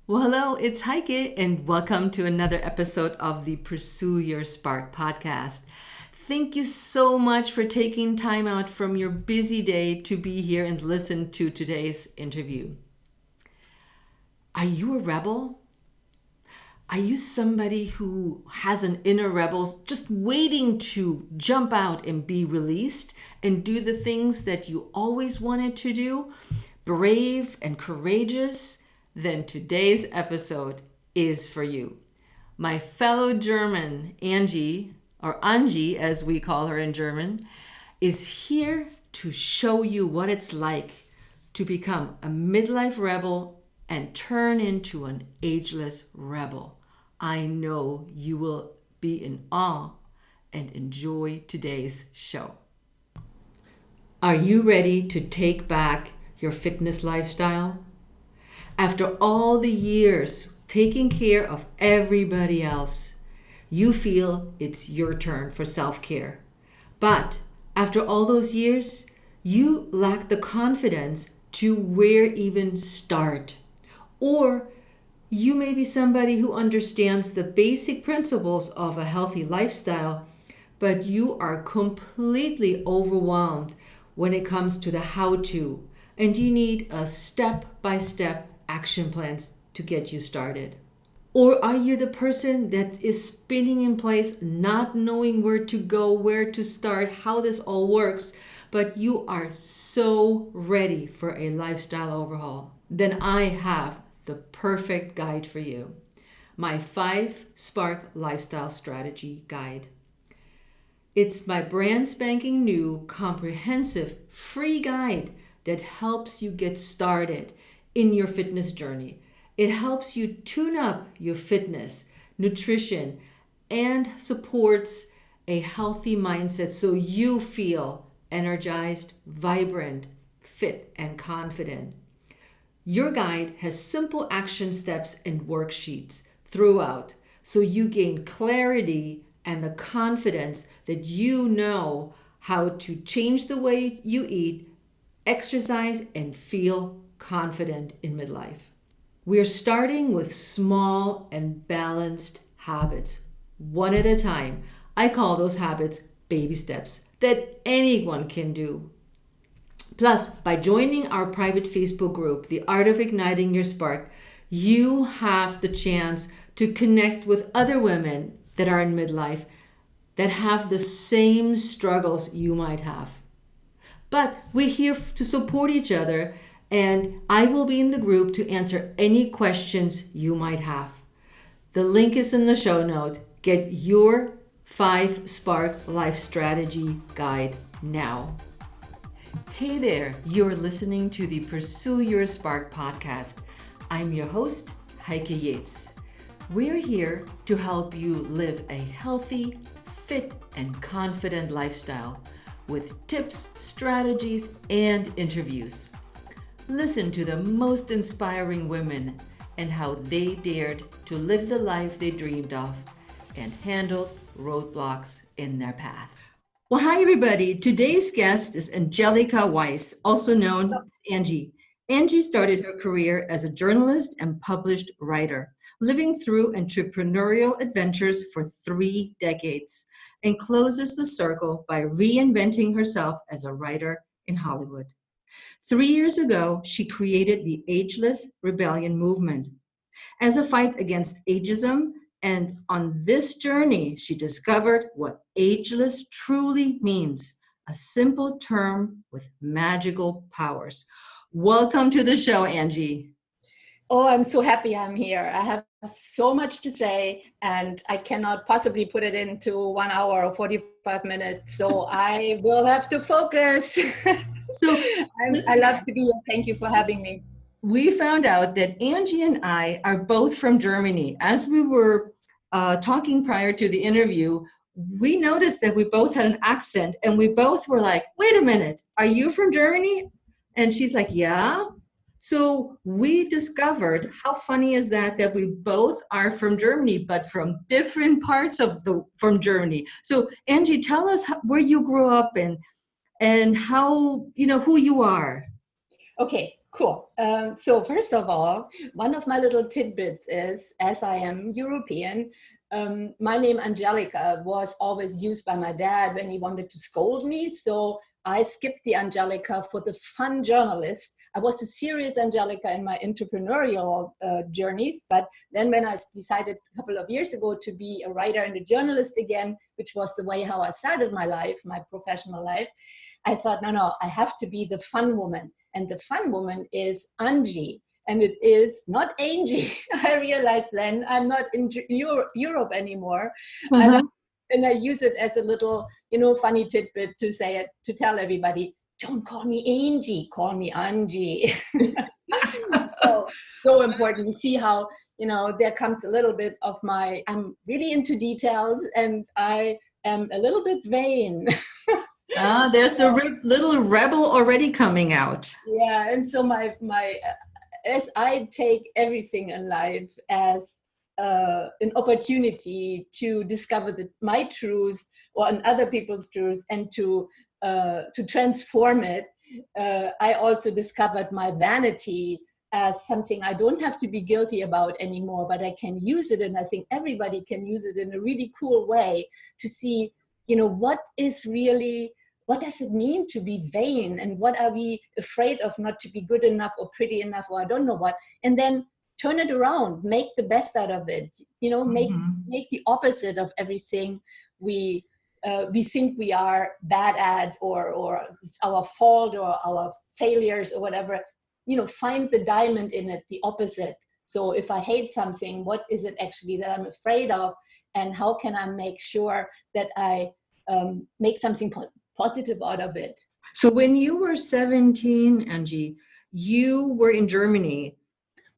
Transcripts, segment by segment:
Well, hello, it's Heike, and welcome to another episode of the Pursue Your Spark podcast. Thank you so much for taking time out from your busy day to be here and listen to today's interview. Are you a rebel? Are you somebody who has an inner rebel just waiting to jump out and be released and do the things that you always wanted to do? Brave and courageous? Then today's episode is for you. My fellow German, Angie, or Angie as we call her in German, is here to show you what it's like to become a midlife rebel and turn into an ageless rebel. I know you will be in awe and enjoy today's show. Are you ready to take back your fitness lifestyle? After all the years taking care of everybody else, you feel it's your turn for self-care. But after all those years, you lack the confidence to where even start. Or you may be somebody who understands the basic principles of a healthy lifestyle, but you are completely overwhelmed when it comes to the how-to, and you need a step-by-step action plans to get you started. Or are you the person that is spinning in place, not knowing where to go, where to start, how this all works, but you are so ready for a lifestyle overhaul? Then I have the perfect guide for you. My 5 Spark Lifestyle Strategy Guide. It's my brand spanking new, comprehensive, free guide that helps you get started in your fitness journey. It helps you tune up your fitness, nutrition, and supports a healthy mindset so you feel energized, vibrant, fit, and confident. Your guide has simple action steps and worksheets throughout so you gain clarity and the confidence that you know how to change the way you eat, exercise, and feel confident in midlife. We're starting with small and balanced habits, one at a time. I call those habits baby steps that anyone can do. Plus, by joining our private Facebook group, The Art of Igniting Your Spark, you have the chance to connect with other women that are in midlife that have the same struggles you might have. But we're here to support each other, and I will be in the group to answer any questions you might have. The link is in the show note. Get your 5 Spark Life Strategy Guide now. Hey there, you're listening to the Pursue Your Spark podcast. I'm your host, Heike Yates. We're here to help you live a healthy, fit, and confident lifestyle with tips, strategies, and interviews. Listen to the most inspiring women and how they dared to live the life they dreamed of and handled roadblocks in their path. Well, hi, everybody. Today's guest is Angie Weihs, also known as Angie. Angie started her career as a journalist and published writer, living through entrepreneurial adventures for 3 decades, and closes the circle by reinventing herself as a writer in Hollywood. 3 years ago, she created the Ageless Rebellion movement as a fight against ageism, and on this journey, she discovered what ageless truly means, a simple term with magical powers. Welcome to the show, Angie. Oh, I'm so happy I'm here. I have so much to say, and I cannot possibly put it into 1 hour or 45 minutes. So I will have to focus. So I love to be here. Thank you for having me. We found out that Angie and I are both from Germany. As we were talking prior to the interview, we noticed that we both had an accent, and we both were like, wait a minute, are you from Germany? And she's like, yeah. So we discovered, how funny is that we both are from Germany, but from different parts from Germany. So Angie, tell us where you grew up and how, who you are. Okay. Cool. So first of all, one of my little tidbits is, as I am European, my name Angelica was always used by my dad when he wanted to scold me. So I skipped the Angelica for the fun journalist. I was a serious Angelica in my entrepreneurial journeys. But then when I decided a couple of years ago to be a writer and a journalist again, which was the way how I started my life, my professional life, I thought, no, I have to be the fun woman. And the fun woman is Angie. And it is not Angie. I realized then I'm not in Europe anymore. Uh-huh. And I use it as a little, funny tidbit to say it, to tell everybody, don't call me Angie, call me Angie. So important. You see how, there comes a little bit of I'm really into details and I am a little bit vain. There's the little rebel already coming out. Yeah, and so my as I take everything in life as an opportunity to discover my truth or other people's truth and to transform it, I also discovered my vanity as something I don't have to be guilty about anymore, but I can use it, and I think everybody can use it in a really cool way to see, what does it mean to be vain, and what are we afraid of not to be good enough or pretty enough or I don't know what, and then turn it around, make the best out of it, make the opposite of everything we think we are bad at or it's our fault or our failures or whatever. Find the diamond in it, the opposite. So if I hate something, what is it actually that I'm afraid of, and how can I make sure that I make something positive out of it? So when you were 17, Angie, you were in Germany.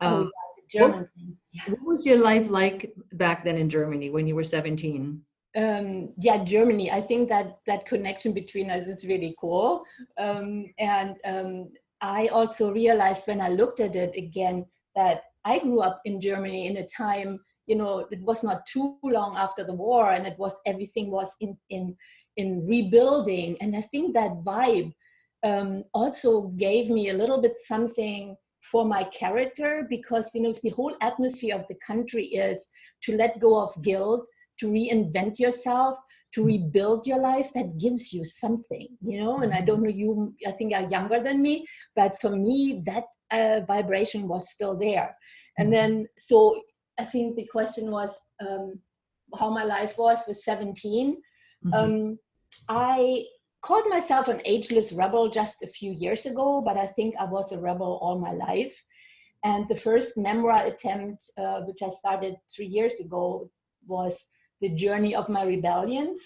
The German thing. What was your life like back then in Germany when you were 17? Germany. I think that connection between us is really cool. I also realized when I looked at it again that I grew up in Germany in a time, it was not too long after the war, and everything was in rebuilding. And I think that vibe also gave me a little bit something for my character, because if the whole atmosphere of the country is to let go of guilt, to reinvent yourself, to rebuild your life, that gives you something, and I don't know, you, I think are younger than me, but for me, that vibration was still there. And then, so I think the question was how my life was with 17. I called myself an ageless rebel just a few years ago, but I think I was a rebel all my life. And the first memoir attempt, which I started 3 years ago, was the journey of my rebellions.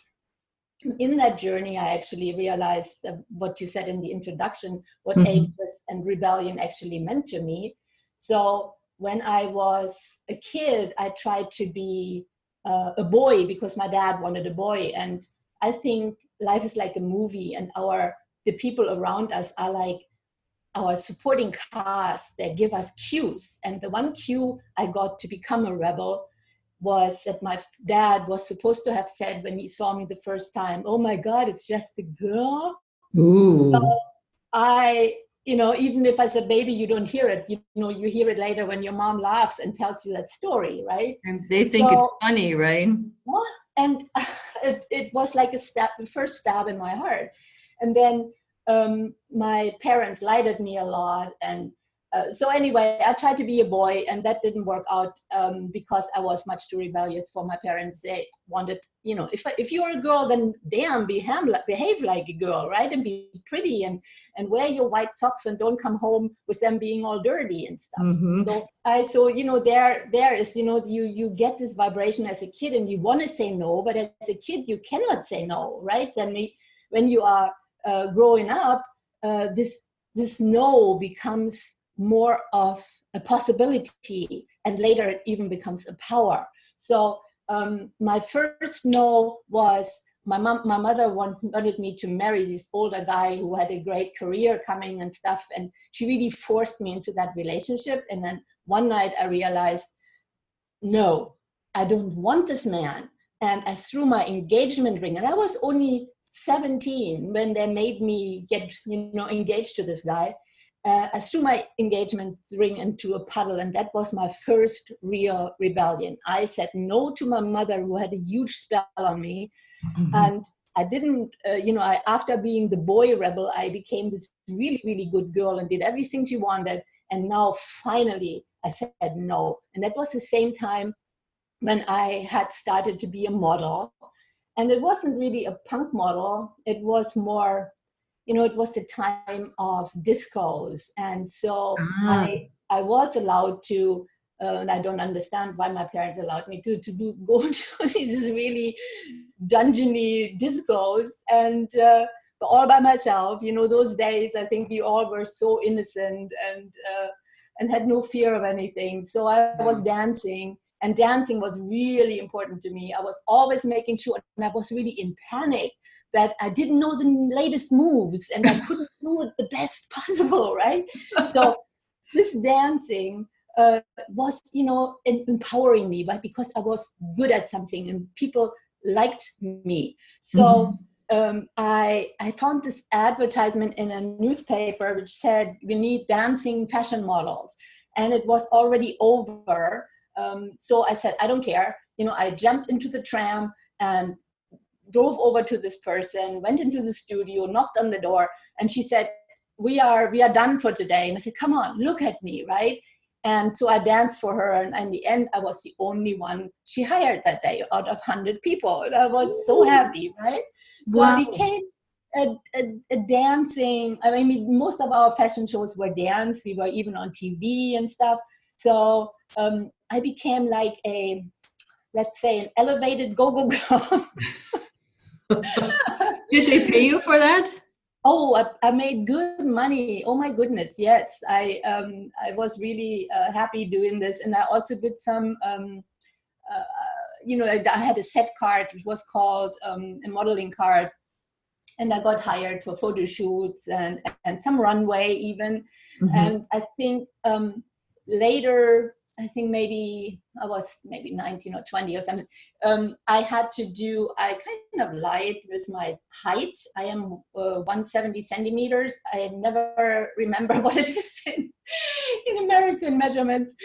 In that journey, I actually realized what you said in the introduction, what ageless and rebellion actually meant to me. So when I was a kid, I tried to be a boy because my dad wanted a boy. And I think life is like a movie, and the people around us are like our supporting cast. They give us cues. And the one cue I got to become a rebel was that my dad was supposed to have said when he saw me the first time, "Oh my God, it's just a girl." Ooh. So even if as a baby you don't hear it, you hear it later when your mom laughs and tells you that story, right? And they think it's funny, right? And it was like the first stab in my heart. And then my parents lied at me a lot, and so anyway, I tried to be a boy, and that didn't work out because I was much too rebellious for my parents. They wanted, if you're a girl, then damn, behave like a girl, right? And be pretty and wear your white socks and don't come home with them being all dirty and stuff. So there is, you get this vibration as a kid, and you want to say no, but as a kid, you cannot say no, right? Then when you are growing up, this no becomes more of a possibility, and later it even becomes a power. So my first no was my mother wanted me to marry this older guy who had a great career coming and stuff, and she really forced me into that relationship. And then one night I realized, no, I don't want this man. And I threw my engagement ring, and I was only 17 when they made me get engaged to this guy. I threw my engagement ring into a puddle, and that was my first real rebellion. I said no to my mother, who had a huge spell on me. And I didn't, after being the boy rebel, I became this really, really good girl and did everything she wanted. And now finally I said no. And that was the same time when I had started to be a model. And it wasn't really a punk model. It was more, it was the time of discos. And so I was allowed to, and I don't understand why my parents allowed me to go to these really dungeony discos, and all by myself. Those days, I think we all were so innocent and had no fear of anything. So I was dancing, and dancing was really important to me. I was always making sure, and I was really in panic that I didn't know the latest moves and I couldn't do it the best possible, right? So this dancing was, empowering me, but because I was good at something and people liked me. So I found this advertisement in a newspaper which said, we need dancing fashion models. And it was already over. So I said, I don't care. I jumped into the tram and drove over to this person, went into the studio, knocked on the door, and she said, we are done for today. And I said, come on, look at me, right? And so I danced for her, and in the end, I was the only one she hired that day out of 100 people. And I was so happy, right? So I became a dancing, I mean, most of our fashion shows were dance. We were even on TV and stuff. So I became like let's say, an elevated go-go girl. Did they pay you for that? Oh, I made good money. Oh my goodness, yes. I was really happy doing this, and I also did some. I had a set card, which was called a modeling card, and I got hired for photo shoots and some runway even. And I think later, I think maybe I was 19 or 20 or something. I kind of lied with my height. I am 170 centimeters. I never remember what it is in American measurements.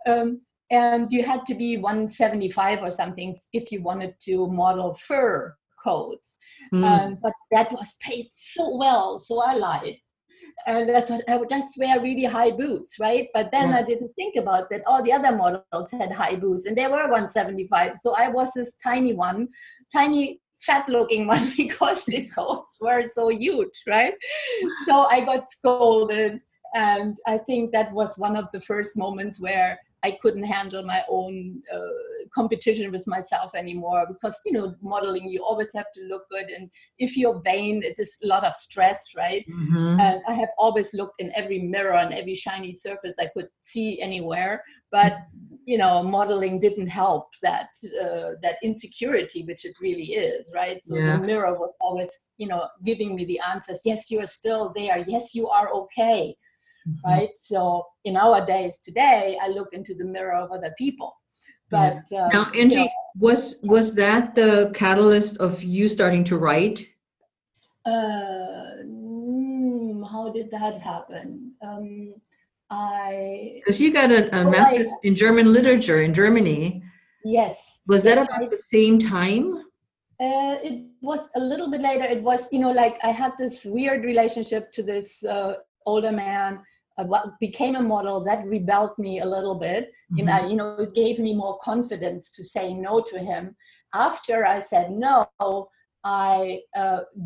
And you had to be 175 or something if you wanted to model fur coats. But that was paid so well, so I lied. And that's what I would just wear really high boots, right? But then I didn't think about that all the other models had high boots, and they were 175. So I was this tiny fat-looking one because the coats were so huge, right? So I got scolded, and I think that was one of the first moments where I couldn't handle my own competition with myself anymore, because, modeling, you always have to look good. And if you're vain, it is a lot of stress, right? And I have always looked in every mirror and every shiny surface I could see anywhere. But, modeling didn't help that insecurity, which it really is, right? So the mirror was always, giving me the answers. Yes, you are still there. Yes, you are okay. Right. So in our days today, I look into the mirror of other people. But now, Angie, was that the catalyst of you starting to write? How did that happen? Because you got a master's in German literature in Germany. Yes. Was that about the same time? It was a little bit later. It was, I had this weird relationship to this older man. Became a model that rebelled me a little bit. It gave me more confidence to say no to him. After I said no, I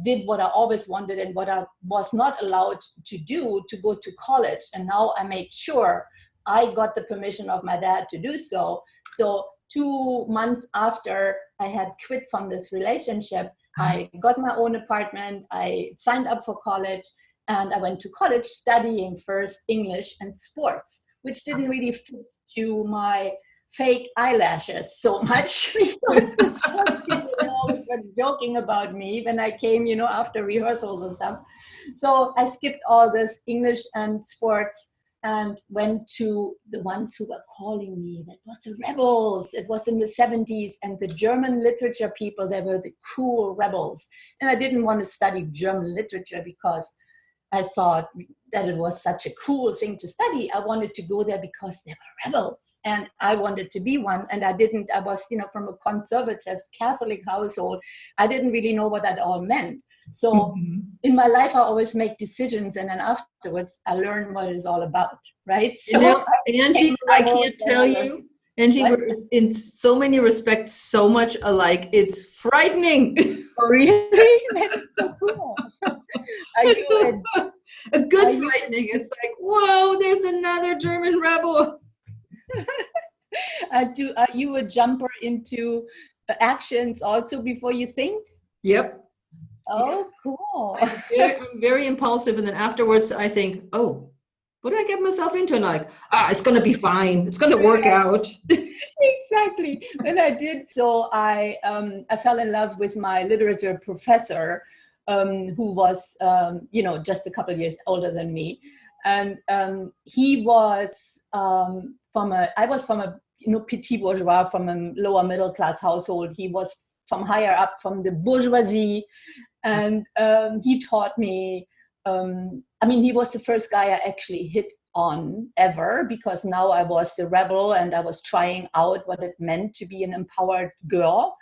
did what I always wanted and what I was not allowed to do, to go to college. And now I made sure I got the permission of my dad to do so. So 2 months after I had quit from this relationship, I got my own apartment. I signed up for college. And I went to college studying first English and sports, which didn't really fit to my fake eyelashes so much, because the sports people always were joking about me when I came, after rehearsals and stuff. So I skipped all this English and sports and went to the ones who were calling me. That was the rebels. It was in the 70s, and the German literature people, they were the cool rebels. And I didn't want to study German literature because I thought that it was such a cool thing to study. I wanted to go there because they were rebels and I wanted to be one. And I was, from a conservative Catholic household. I didn't really know what that all meant. So in my life, I always make decisions. And then afterwards, I learn what it's all about, right? So Angie, I can't tell you. Angie, we're in so many respects so much alike. It's frightening. Oh, really? That is so cool. Are you a good frightening? It's like, whoa, there's another German rebel. Are you a jumper into actions also before you think? Yep. Oh, cool. I'm very impulsive, and then afterwards I think, oh, what did I get myself into? And I'm like, it's going to be fine. It's going to work out. Exactly. And I did. So I fell in love with my literature professor, who was, just a couple of years older than me. And he was I was from a petit bourgeois, from a lower middle class household. He was from higher up, from the bourgeoisie. And he taught me, he was the first guy I actually hit on ever, because now I was the rebel and I was trying out what it meant to be an empowered girl.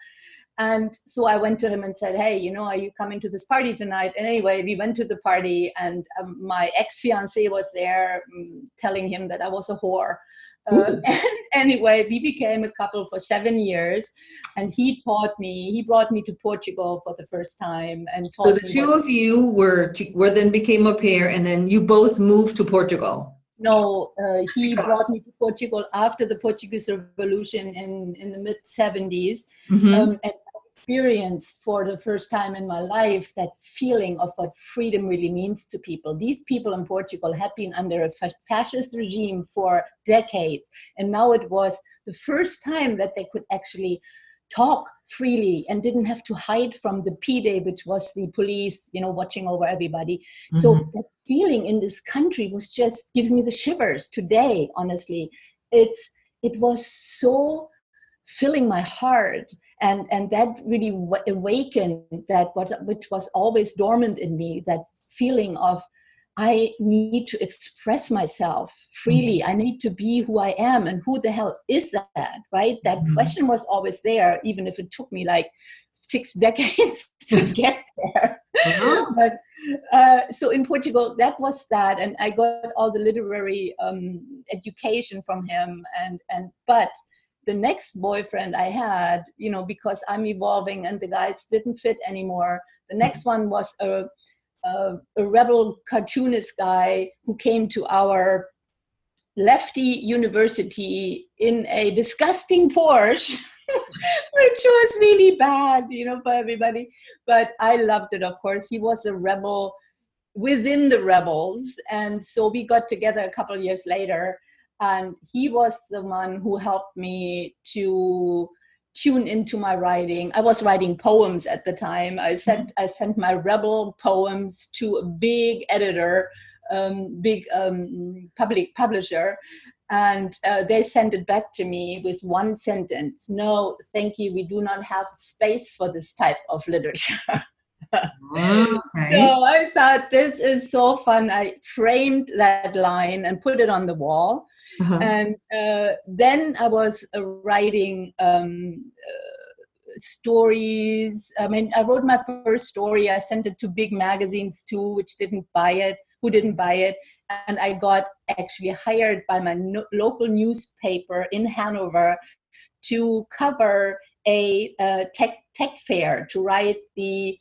And so I went to him and said, hey, are you coming to this party tonight? And anyway, we went to the party, and my ex-fiancé was there, telling him that I was a whore. And anyway, we became a couple for 7 years, and he brought me to Portugal for the first time. And so the two of you were then became a pair, and then you both moved to Portugal. No, he brought me to Portugal after the Portuguese Revolution in the mid-70s. And I experienced for the first time in my life that feeling of what freedom really means to people. These people in Portugal had been under a fascist regime for decades. And now it was the first time that they could actually talk freely and didn't have to hide from the PDE, which was the police, watching over everybody. So that feeling in this country was just gives me the shivers today, honestly. It was so filling my heart, and that really awakened which was always dormant in me, that feeling of I need to express myself freely. I need to be who I am, and who the hell is that, right? That question was always there, even if it took me like 6 decades to get there. But so in Portugal, that was that, and I got all the literary education from him, but the next boyfriend I had, because I'm evolving and the guys didn't fit anymore. The next one was a rebel cartoonist guy who came to our lefty university in a disgusting Porsche, which was really bad, for everybody. But I loved it, of course. He was a rebel within the rebels. And so we got together a couple of years later, and he was the one who helped me to tune into my writing. I was writing poems at the time. I sent my rebel poems to a big editor, public publisher, and they sent it back to me with one sentence: "No, thank you. We do not have space for this type of literature." Okay. So I thought, this is so fun. I framed that line and put it on the wall. And then I was writing stories. I wrote my first story. I sent it to big magazines too, who didn't buy it. And I got actually hired by my local newspaper in Hanover to cover a tech fair, to write the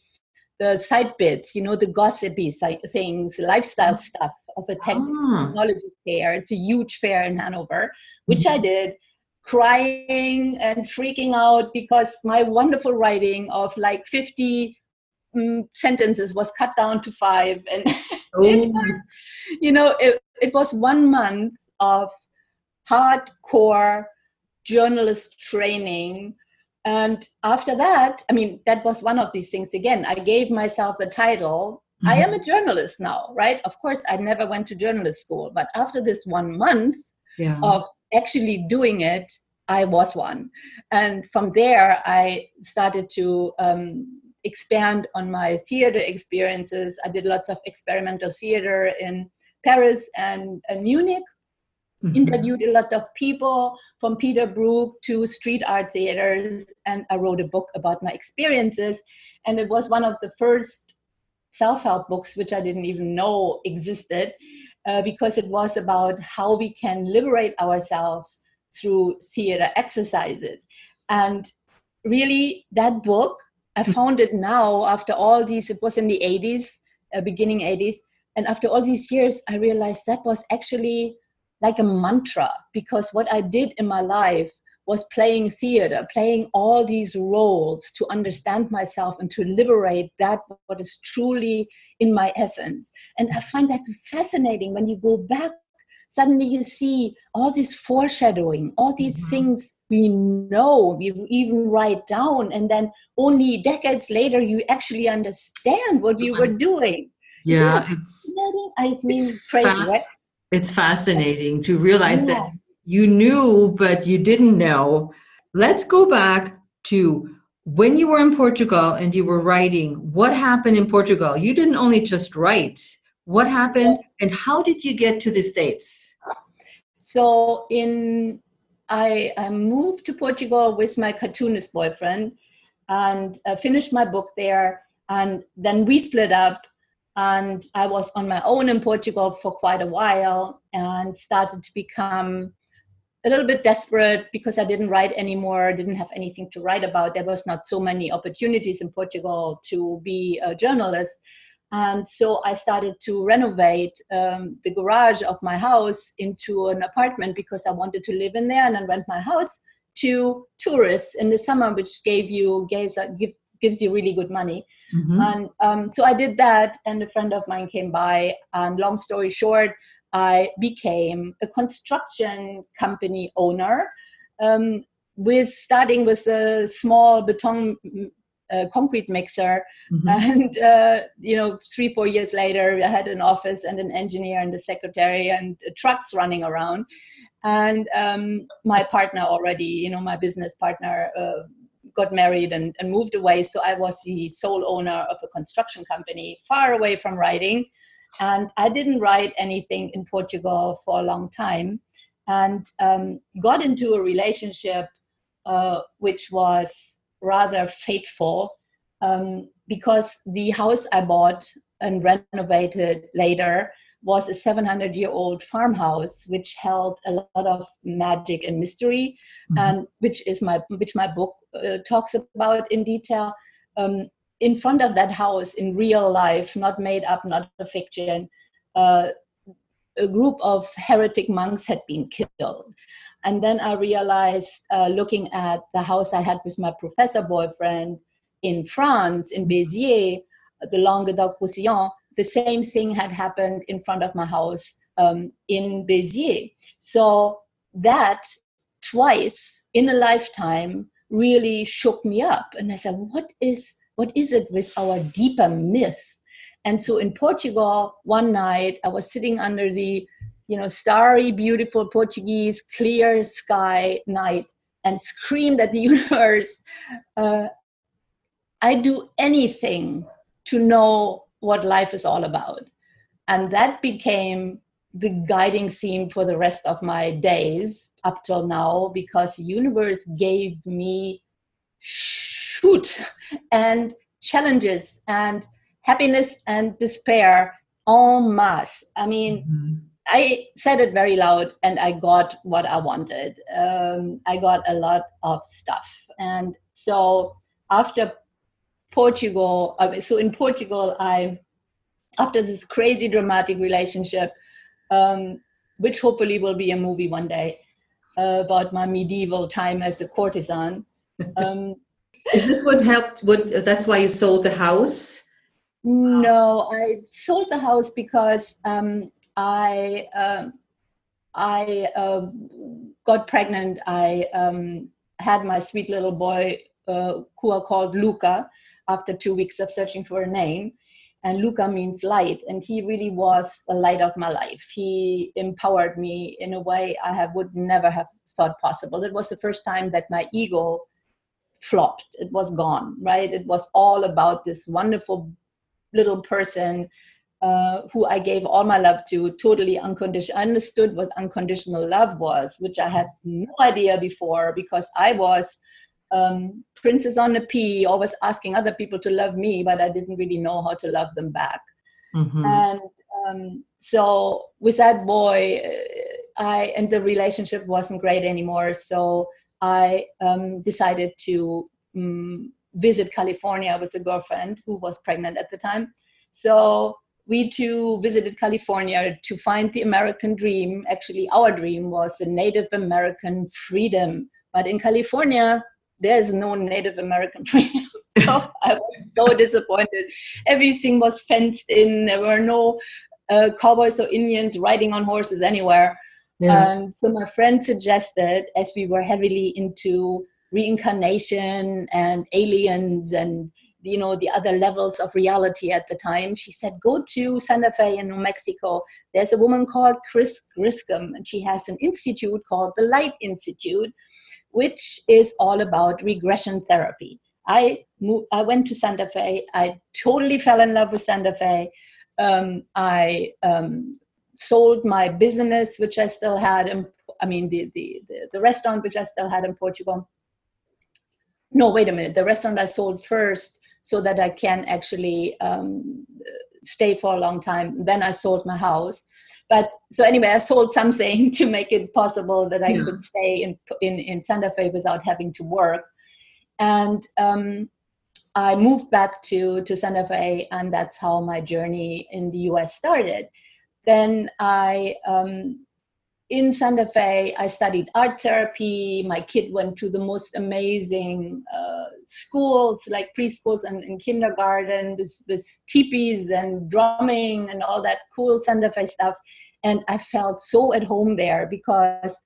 side bits, the gossipy things, lifestyle stuff of a technology fair. It's a huge fair in Hanover, which I did, crying and freaking out because my wonderful writing of like 50 sentences was cut down to 5. And it was 1 month of hardcore journalist training. And after that, that was one of these things. Again, I gave myself the title. I am a journalist now, right? Of course, I never went to journalist school. But after this 1 month of actually doing it, I was one. And from there, I started to expand on my theater experiences. I did lots of experimental theater in Paris and Munich. Interviewed a lot of people from Peter Brook to street art theaters, and I wrote a book about my experiences. And it was one of the first self-help books, which I didn't even know existed, because it was about how we can liberate ourselves through theater exercises. And really, that book, I found it now after all these, it was in the 80s, beginning 80s. And after all these years, I realized that was actually like a mantra, because what I did in my life was playing theater, playing all these roles to understand myself and to liberate that what is truly in my essence. And I find that fascinating. When you go back, suddenly you see all this foreshadowing, all these things we know, we even write down, and then only decades later you actually understand what you were doing. Yeah, it's crazy, right? It's fascinating to realize that you knew, but you didn't know. Let's go back to when you were in Portugal and you were writing. What happened in Portugal? You didn't only just write. What happened, and how did you get to the States? So I moved to Portugal with my cartoonist boyfriend, and finished my book there. And then we split up. And I was on my own in Portugal for quite a while, and started to become a little bit desperate because I didn't write anymore, didn't have anything to write about. There was not so many opportunities in Portugal to be a journalist. And so I started to renovate the garage of my house into an apartment, because I wanted to live in there and then rent my house to tourists in the summer, which gives you really good money. And so I did that, and a friend of mine came by, and long story short, I became a construction company owner, starting with a small concrete mixer. And 3-4 years later, I had an office and an engineer and a secretary and trucks running around. And my partner already, my business partner, got married and moved away. So I was the sole owner of a construction company, far away from writing. And I didn't write anything in Portugal for a long time, and got into a relationship which was rather fateful, because the house I bought and renovated later was a 700-year-old farmhouse, which held a lot of magic and mystery, and which my book talks about in detail. In front of that house, in real life, not made up, not a fiction, a group of heretic monks had been killed. And then I realized, looking at the house I had with my professor boyfriend in France, in Béziers, the Languedoc-Roussillon, the same thing had happened in front of my house in Béziers. So that twice in a lifetime really shook me up. And I said, what is it with our deeper myths? And so in Portugal, one night I was sitting under the starry, beautiful Portuguese clear sky night, and screamed at the universe, I do anything to know what life is all about. And that became the guiding theme for the rest of my days up till now, because the universe gave me and challenges and happiness and despair en masse. I mean, I said it very loud, and I got what I wanted. I got a lot of stuff. And so after Portugal, in Portugal, after this crazy dramatic relationship, which hopefully will be a movie one day, about my medieval time as a courtesan. Is this what helped? That's why you sold the house? No, I sold the house because I got pregnant. I had my sweet little boy, who I called Luca, after 2 weeks of searching for a name. And Luca means light. And he really was the light of my life. He empowered me in a way I would never have thought possible. It was the first time that my ego flopped. It was gone, right? It was all about this wonderful little person who I gave all my love to, totally unconditional. I understood what unconditional love was, which I had no idea before, because I was princess on a pea, always asking other people to love me, but I didn't really know how to love them back. Mm-hmm. And so with that boy, and the relationship wasn't great anymore. So I decided to visit California with a girlfriend who was pregnant at the time. So we two visited California to find the American dream. Actually, our dream was the Native American freedom. But in California, there's no Native American freedom. So I was so disappointed. Everything was fenced in. There were no cowboys or Indians riding on horses anywhere. Yeah. And so my friend suggested, as we were heavily into reincarnation and aliens and the other levels of reality at the time, she said, go to Santa Fe in New Mexico. There's a woman called Chris Griscom, and she has an institute called the Light Institute, which is all about regression therapy. I went to Santa Fe. I totally fell in love with Santa Fe. I sold my business, which I still had. The restaurant, which I still had in Portugal. No, wait a minute. The restaurant I sold first, so that I can actually stay for a long time. Then I sold my house. But so anyway, I sold something to make it possible that I could stay in Santa Fe without having to work. And I moved back to Santa Fe, and that's how my journey in the US started. Then in Santa Fe, I studied art therapy. My kid went to the most amazing schools, like preschools and kindergarten, with teepees and drumming and all that cool Santa Fe stuff. And I felt so at home there, because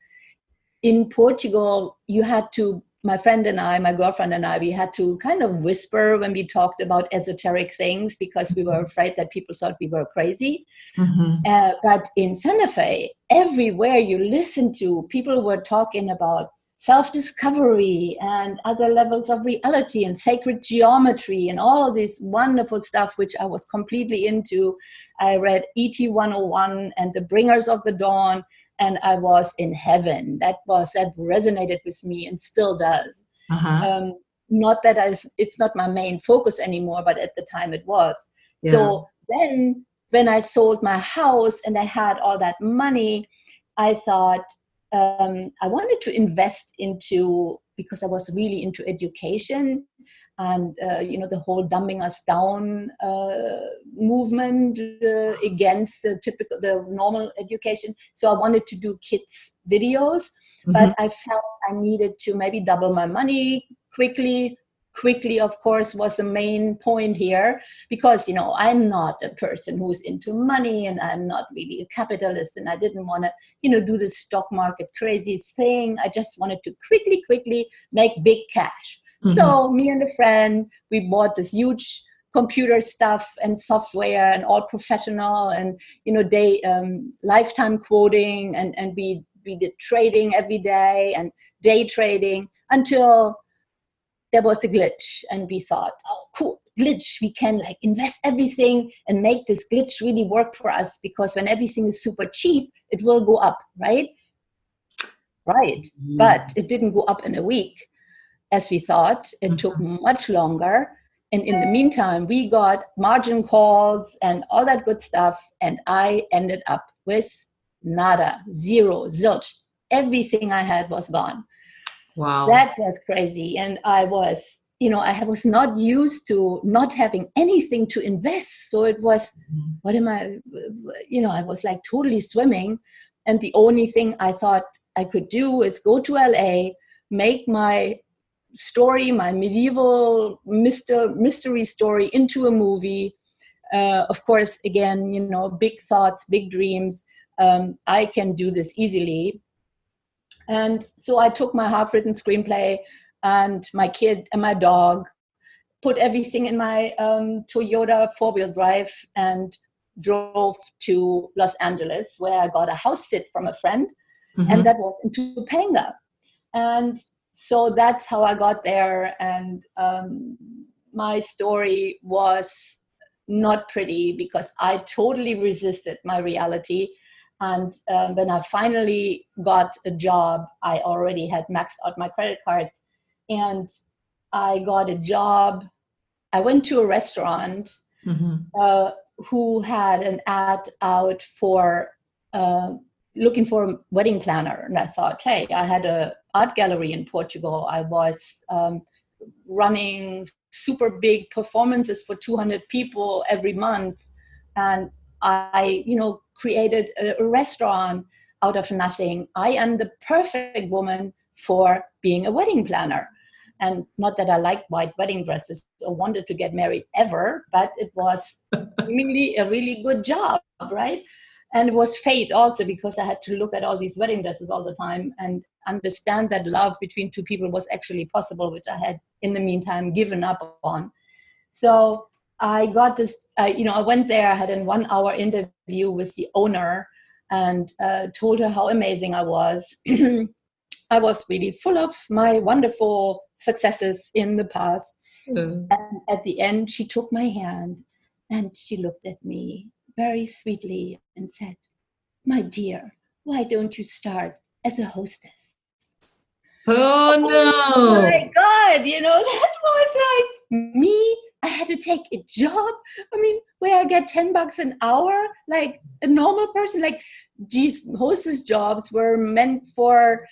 in Portugal, you had to, my friend and I, my girlfriend and I, we had to kind of whisper when we talked about esoteric things, because we were afraid that people thought we were crazy. Mm-hmm. But in Santa Fe, everywhere you listen to, people were talking about self-discovery and other levels of reality and sacred geometry and all this wonderful stuff, which I was completely into. I read E.T. 101 and The Bringers of the Dawn, and I was in heaven. That resonated with me and still does. Uh-huh. Not that it's not my main focus anymore, but at the time it was. Yeah. So then when I sold my house and I had all that money, I thought I wanted to invest into, because I was really into education and the whole dumbing us down movement against the normal education. So I wanted to do kids videos, but I felt I needed to maybe double my money quickly, of course, was the main point here, because I'm not a person who's into money, and I'm not really a capitalist, and I didn't want to do the stock market crazy thing. I just wanted to quickly make big cash. So me and a friend, we bought this huge computer stuff and software and all professional, and they lifetime quoting, and we did trading every day and day trading until there was a glitch, and we thought, oh, cool, glitch. We can invest everything and make this glitch really work for us, because when everything is super cheap, it will go up, right? Right. But it didn't go up in a week, as we thought. It took much longer. And in the meantime, we got margin calls and all that good stuff. And I ended up with nada, zero, zilch. Everything I had was gone. Wow. That was crazy. And I was not used to not having anything to invest. So it was, I was totally swimming. And the only thing I thought I could do is go to LA, make my story, my medieval mystery story, into a movie. Of course, again, big thoughts, big dreams. I can do this easily. And so I took my half-written screenplay and my kid and my dog, put everything in my Toyota four-wheel drive, and drove to Los Angeles, where I got a house sit from a friend. And that was in Topanga. And so that's how I got there. And my story was not pretty because I totally resisted my reality. And when I finally got a job, I already had maxed out my credit cards. And I got a job. I went to a restaurant who had an ad out for looking for a wedding planner. And I thought, hey, I had an art gallery in Portugal. I was running super big performances for 200 people every month. And I, created a restaurant out of nothing. I am the perfect woman for being a wedding planner. And not that I liked white wedding dresses or wanted to get married ever, but it was really a really good job, right? And it was fate also, because I had to look at all these wedding dresses all the time and understand that love between two people was actually possible, which I had in the meantime given up on. So I got this, I went there, I had a 1 hour interview with the owner and told her how amazing I was. I was really full of my wonderful successes in the past. And at the end, she took my hand and she looked at me very sweetly and said, "My dear, why don't you start as a hostess?" Oh Oh no! my God, that was like me. I had to take a job. I mean, where I get $10 an hour, like a normal person. Like, these hostess jobs were meant for,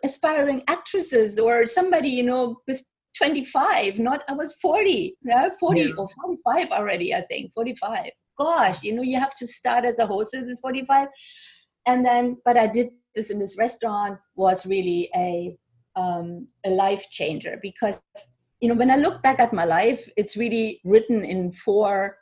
aspiring actresses or somebody, with 25. Not, I was 40, 40 or 45 already. I think 45. Gosh, you have to start as a hostess at 45. And then, but I did this in this restaurant, was really a life changer, because when I look back at my life, it's really written in 4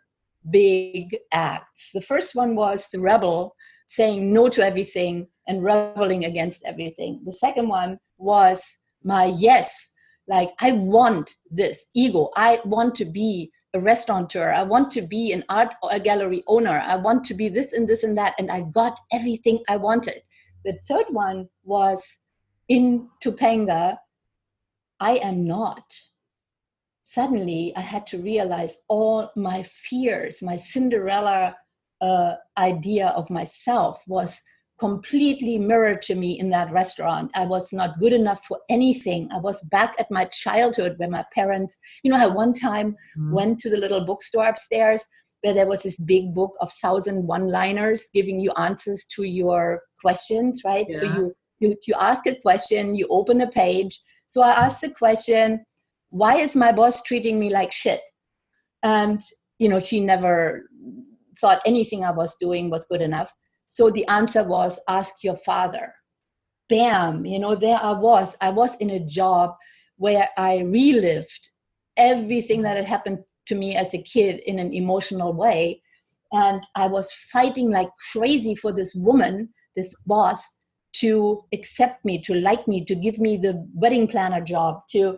big acts. The first one was the rebel, saying no to everything and rebelling against everything. The second one was my yes, like, I want this ego. I want to be a restaurateur. I want to be an art gallery owner. I want to be this and this and that. And I got everything I wanted. The third one was in Topanga, I am not. Suddenly, I had to realize all my fears, my Cinderella idea of myself was completely mirrored to me in that restaurant. I was not good enough for anything. I was back at my childhood where my parents, I one time went to the little bookstore upstairs where there was this big book of 1,000 one-liners giving you answers to your questions, right? Yeah. So you ask a question, you open a page. So I asked the question, why is my boss treating me like shit? And, she never thought anything I was doing was good enough. So the answer was, ask your father. Bam, there I was in a job where I relived everything that had happened to me as a kid in an emotional way. And I was fighting like crazy for this woman, this boss, to accept me, to like me, to give me the wedding planner job, to,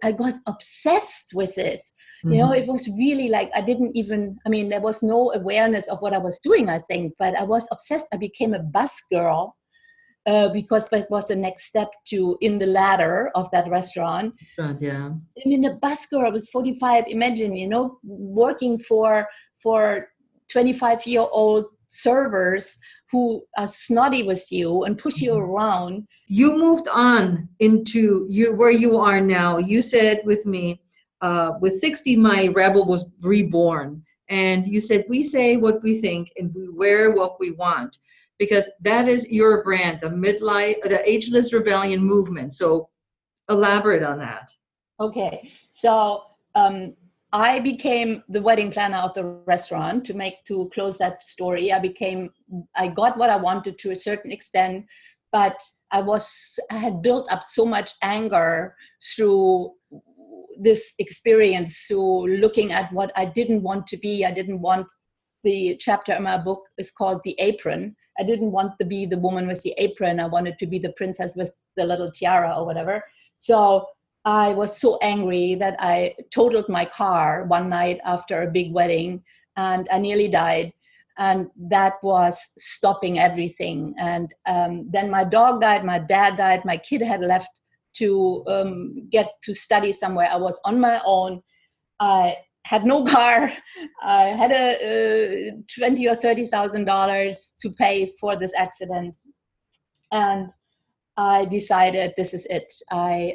I got obsessed with this. It was really like, there was no awareness of what I was doing, I think, but I was obsessed. I became a bus girl because that was the next step in the ladder of that restaurant. Yeah. A bus girl, I was 45. Imagine, working for 25-year-old servers who are snotty with you and push you around. You moved on into where you are now. You said with me, with 60, my rebel was reborn. And you said, we say what we think and we wear what we want, because that is your brand, the Midlife, the Ageless Rebellion movement. So elaborate on that. Okay. So I became the wedding planner of the restaurant. To close that story, I got what I wanted to a certain extent, but I had built up so much anger through this experience, through looking at what I didn't want to be. I didn't want, the chapter in my book is called The Apron. I didn't want to be the woman with the apron. I wanted to be the princess with the little tiara or whatever. So I was so angry that I totaled my car one night after a big wedding, and I nearly died. And that was stopping everything. And then my dog died, my dad died, my kid had left to get to study somewhere. I was on my own. I had no car. I had a $20,000 or $30,000 to pay for this accident. And I decided this is it. I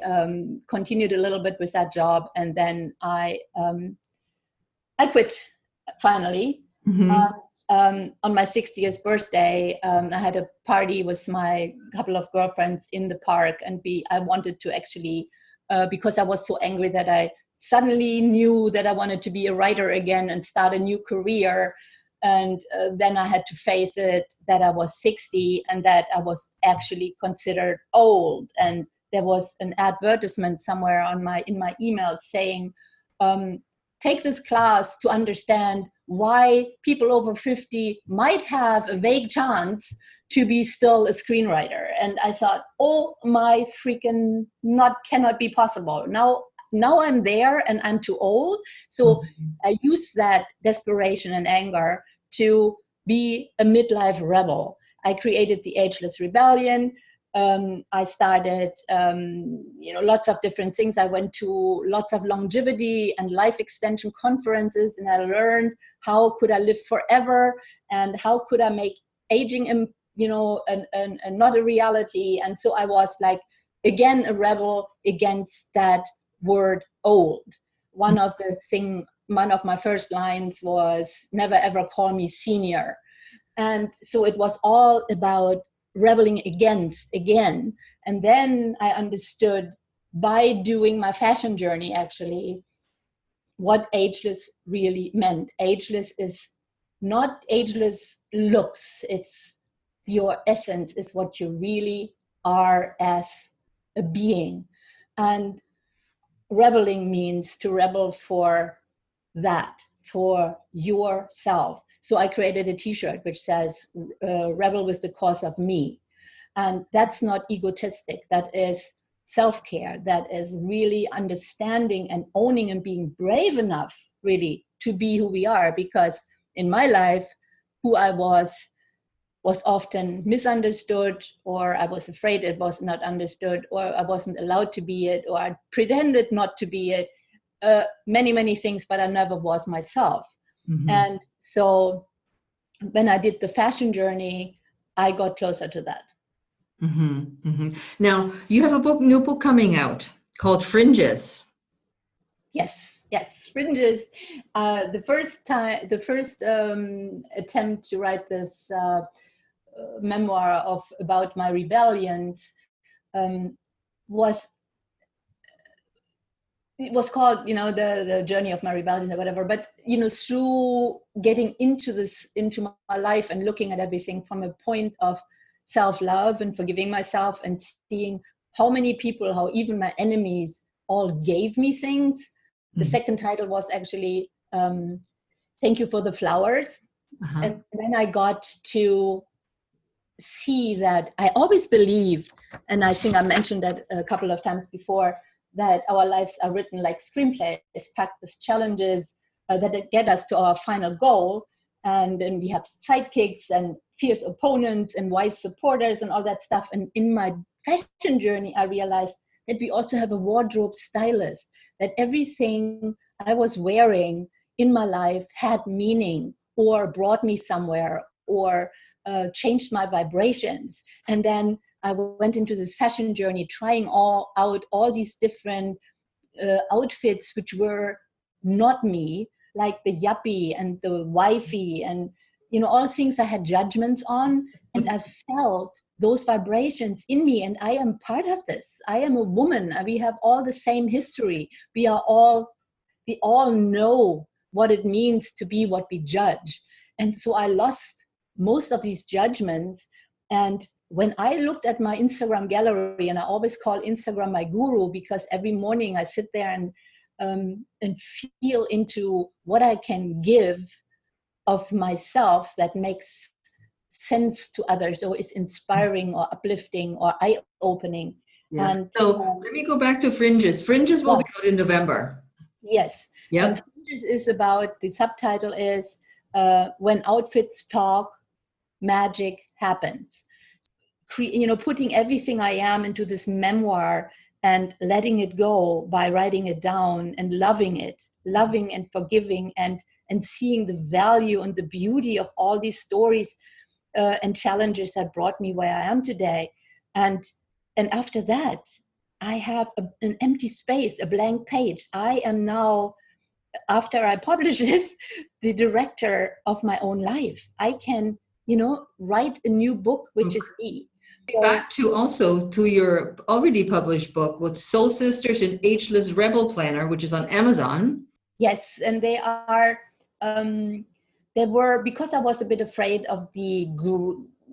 continued a little bit with that job, and then I quit finally. And, on my 60th birthday, I had a party with my couple of girlfriends in the park, and I wanted to actually, because I was so angry that I suddenly knew that I wanted to be a writer again and start a new career. And then I had to face it that I was 60 and that I was actually considered old. And there was an advertisement somewhere in my email saying, take this class to understand why people over 50 might have a vague chance to be still a screenwriter. And I thought, oh my freaking cannot be possible. Now I'm there and I'm too old. So I used that desperation and anger to be a midlife rebel. I created the Ageless Rebellion. I started, lots of different things. I went to lots of longevity and life extension conferences, and I learned how could I live forever and how could I make aging, not a reality. And so I was like, again, a rebel against that word old. One of my first lines was, never ever call me senior. And so it was all about rebelling against again. And then I understood by doing my fashion journey, actually, what ageless really meant. Ageless is not ageless looks. It's your essence is what you really are as a being. And rebelling means to rebel for that, for yourself. So I created a t-shirt which says, rebel with the cause of me. And that's not egotistic. That is self-care. That is really understanding and owning and being brave enough, really, to be who we are. Because in my life, who I was often misunderstood, or I was afraid it was not understood, or I wasn't allowed to be it, or I pretended not to be it. Many, many things, but I never was myself. And so when I did the fashion journey, I got closer to that. Now, you have a new book coming out called Fringes. Yes, Fringes. The first attempt to write this memoir about my rebellions was called, the journey of my rebellions or whatever. But, through getting into my life and looking at everything from a point of self-love and forgiving myself and seeing how many people, how even my enemies all gave me things. The second title was actually, Thank You for the Flowers. And then I got to see that I always believed, and I think I mentioned that a couple of times before, that our lives are written like screenplays, packed with challenges that get us to our final goal. And then we have sidekicks and fierce opponents and wise supporters and all that stuff. And in my fashion journey, I realized that we also have a wardrobe stylist, that everything I was wearing in my life had meaning or brought me somewhere or changed my vibrations. And then I went into this fashion journey, trying out all these different outfits which were not me, like the yuppie and the wifey and, all things I had judgments on. And I felt those vibrations in me. And I am part of this. I am a woman. We have all the same history. We all know what it means to be what we judge. And so I lost most of these judgments. And when I looked at my Instagram gallery, and I always call Instagram my guru, because every morning I sit there and feel into what I can give of myself that makes sense to others or is inspiring or uplifting or eye-opening. Yeah. And so let me go back to Fringes. Fringes will be out in November. Yes. Yep. And Fringes is about, the subtitle is when outfits talk, magic happens. Putting everything I am into this memoir and letting it go by writing it down and loving and forgiving and seeing the value and the beauty of all these stories and challenges that brought me where I am today. And after that, I have an empty space, a blank page. I am now, after I publish this, the director of my own life. I can, write a new book, which is me. Back to your already published book with Soul Sisters and Ageless Rebel Planner, which is on Amazon. Yes, and they are, they were, because I was a bit afraid of the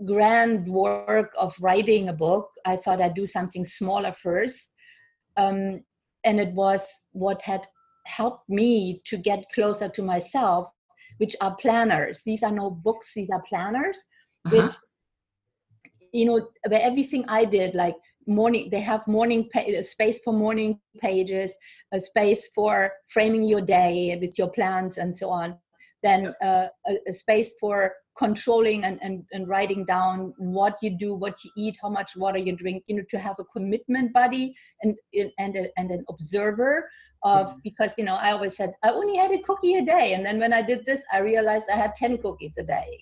grand work of writing a book, I thought I'd do something smaller first. And it was what had helped me to get closer to myself, which are planners. These are no books, these are planners, which, where everything I did, like they have a space for morning pages, a space for framing your day with your plans and so on. Then a space for controlling and writing down what you do, what you eat, how much water you drink, to have a commitment buddy and an observer of, because, I always said I only had a cookie a day. And then when I did this, I realized I had 10 cookies a day,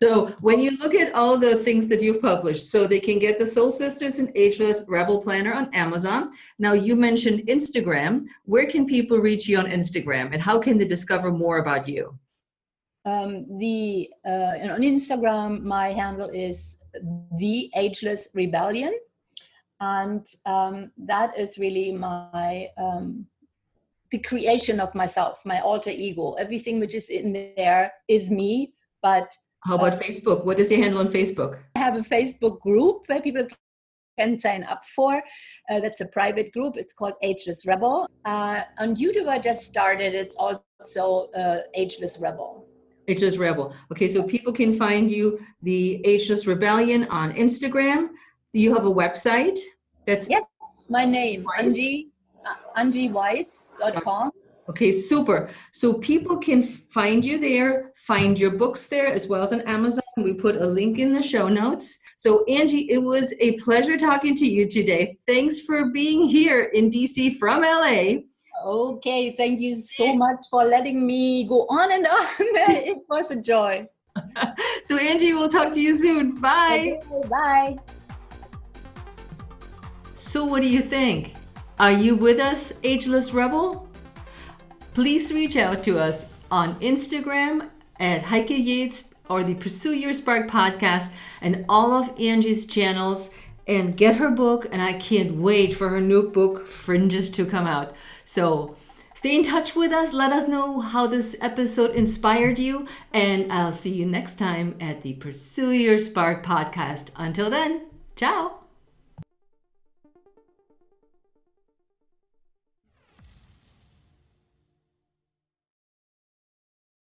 So when you look at all the things that you've published, so they can get the Soul Sisters and Ageless Rebel Planner on Amazon. Now you mentioned Instagram. Where can people reach you on Instagram and how can they discover more about you? On Instagram, my handle is the Ageless Rebellion. And that is really my, the creation of myself, my alter ego. Everything which is in there is me. But how about Facebook? What is your handle on Facebook? I have a Facebook group where people can sign up for. That's a private group. It's called Ageless Rebel. On YouTube, I just started. It's also Ageless Rebel. Ageless Rebel. Okay, so people can find you, the Ageless Rebellion, on Instagram. Do you have a website? Yes, my name, Angie Weihs.com. Okay, super. So people can find you there, find your books there, as well as on Amazon. We put a link in the show notes. So Angie, it was a pleasure talking to you today. Thanks for being here in DC from LA. Okay, thank you so much for letting me go on and on. It was a joy. So Angie, we'll talk to you soon. Bye. Okay, bye. So what do you think? Are you with us, Ageless Rebel? Please reach out to us on Instagram at Heike Yates or the Pursue Your Spark podcast and all of Angie's channels, and get her book. And I can't wait for her new book, Fringes, to come out. So stay in touch with us. Let us know how this episode inspired you. And I'll see you next time at the Pursue Your Spark podcast. Until then, ciao.